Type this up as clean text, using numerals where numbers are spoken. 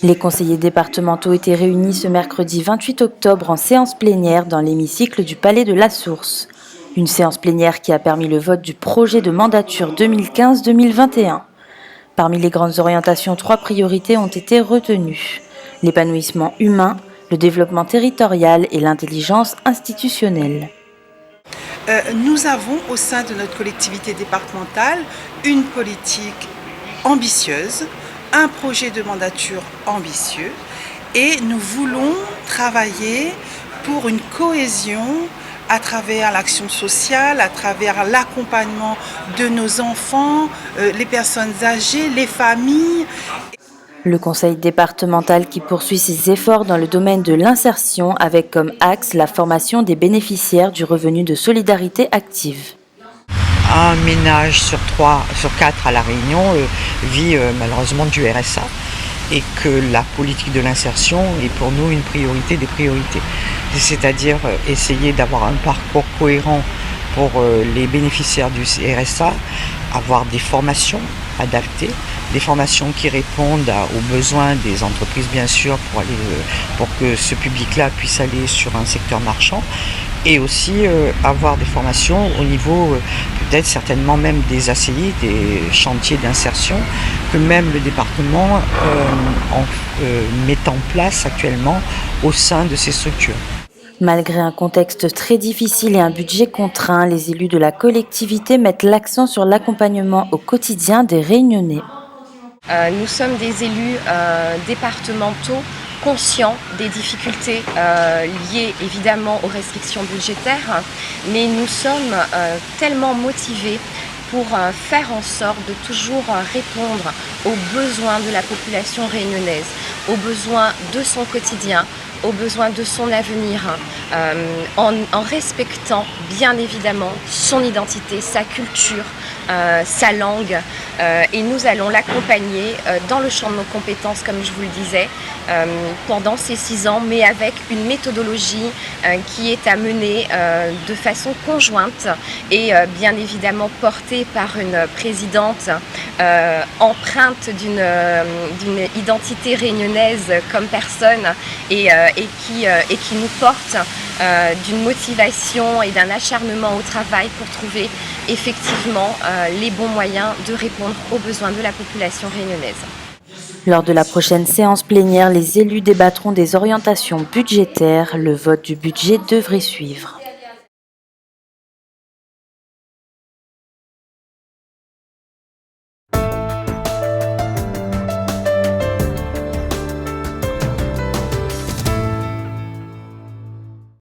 Les conseillers départementaux étaient réunis ce mercredi 28 octobre en séance plénière dans l'hémicycle du Palais de la Source. Une séance plénière qui a permis le vote du projet de mandature 2015-2021. Parmi les grandes orientations, 3 priorités ont été retenues. L'épanouissement humain, le développement territorial et l'intelligence institutionnelle. Nous avons au sein de notre collectivité départementale une politique ambitieuse, un projet de mandature ambitieux et nous voulons travailler pour une cohésion à travers l'action sociale, à travers l'accompagnement de nos enfants, les personnes âgées, les familles. Le conseil départemental qui poursuit ses efforts dans le domaine de l'insertion avec comme axe la formation des bénéficiaires du revenu de solidarité active. Un ménage sur 4 à La Réunion vit malheureusement du RSA et que la politique de l'insertion est pour nous une priorité des priorités. C'est-à-dire essayer d'avoir un parcours cohérent pour les bénéficiaires du RSA, avoir des formations adaptées, des formations qui répondent aux besoins des entreprises bien sûr pour que ce public-là puisse aller sur un secteur marchand et aussi avoir des formations au niveau peut-être certainement même des ACI, des chantiers d'insertion que même le département met en place actuellement au sein de ces structures. Malgré un contexte très difficile et un budget contraint, les élus de la collectivité mettent l'accent sur l'accompagnement au quotidien des Réunionnais. Nous sommes des élus départementaux conscients des difficultés liées évidemment aux restrictions budgétaires, mais nous sommes tellement motivés pour faire en sorte de toujours répondre aux besoins de la population réunionnaise, aux besoins de son quotidien, aux besoins de son avenir, en respectant bien évidemment son identité, sa culture, sa langue, et nous allons l'accompagner dans le champ de nos compétences, comme je vous le disais, pendant ces 6 ans, mais avec une méthodologie qui est à mener de façon conjointe et bien évidemment portée par une présidente empreinte d'une identité réunionnaise comme personne et qui nous porte d'une motivation et d'un acharnement au travail pour trouver effectivement les bons moyens de répondre aux besoins de la population réunionnaise. Lors de la prochaine séance plénière, les élus débattront des orientations budgétaires. Le vote du budget devrait suivre.